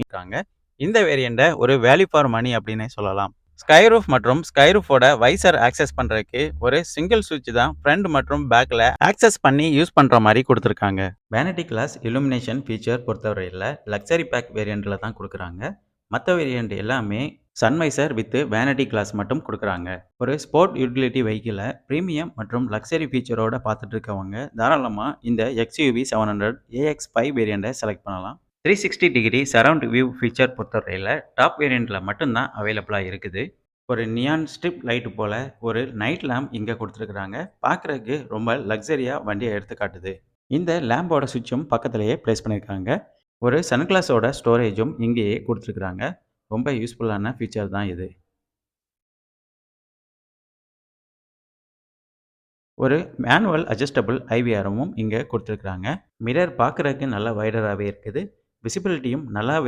இருக்காங்க. இந்த வேரியண்ட்ட ஒரு வேல்யூ ஃபார் மனி அப்படின்னே சொல்லலாம். ஸ்கைரூஃப் மற்றும் ஸ்கைரூஃபோட வைசர் ஆக்சஸ் பண்றதுக்கு ஒரு சிங்கிள் சுவிட்ச் தான் ஃப்ரண்ட் மற்றும் பேக்ல ஆக்சஸ் பண்ணி யூஸ் பண்ற மாதிரி கொடுத்துருக்காங்க. வேனிட்டி கிளாஸ் illumination ஃபீச்சர் பொறுத்தவரையில லக்ஸரி பேக் வேரியண்ட்ல தான் கொடுக்குறாங்க. மற்ற வேரியண்ட் எல்லாமே சன்வைசர் வித் வேனிட்டி கிளாஸ் மட்டும் கொடுக்குறாங்க. ஒரு ஸ்போர்ட் யூட்டிலிட்டி வெஹிக்கிளை ப்ரீமியம் மற்றும் லக்ஸரி ஃபீச்சரோட பார்த்துட்டு இருக்கவங்க தாராளமாக இந்த XUV 700 AX5 வேரியண்ட்டை செலக்ட் பண்ணலாம். 360 டிகிரி சரவுண்ட் வியூ ஃபீச்சர் பொறுத்தவரையில் டாப் வேரியண்ட்டில் மட்டும்தான் அவைலபிளாக இருக்குது. ஒரு நியான் ஸ்ட்ரிப் லைட் போல் ஒரு நைட் லேம்ப் இங்கே கொடுத்துருக்குறாங்க. பார்க்குறதுக்கு ரொம்ப லக்ஸரியாக வண்டியை எடுத்து காட்டுது. இந்த லேம்போட சுவிட்சும் பக்கத்துலேயே ப்ளேஸ் பண்ணியிருக்காங்க. ஒரு சன்கிளாஸோட ஸ்டோரேஜும் இங்கேயே கொடுத்துருக்குறாங்க. ரொம்ப யூஸ்ஃபுல்லான ஃபீச்சர் தான் இது. ஒரு மேனுவல் அட்ஜஸ்டபிள் ஐவிஆரும் இங்கே கொடுத்துருக்குறாங்க. மிரர் பார்க்குறதுக்கு நல்லா வைடராகவே இருக்குது. விசிபிலிட்டியும் நல்லாவே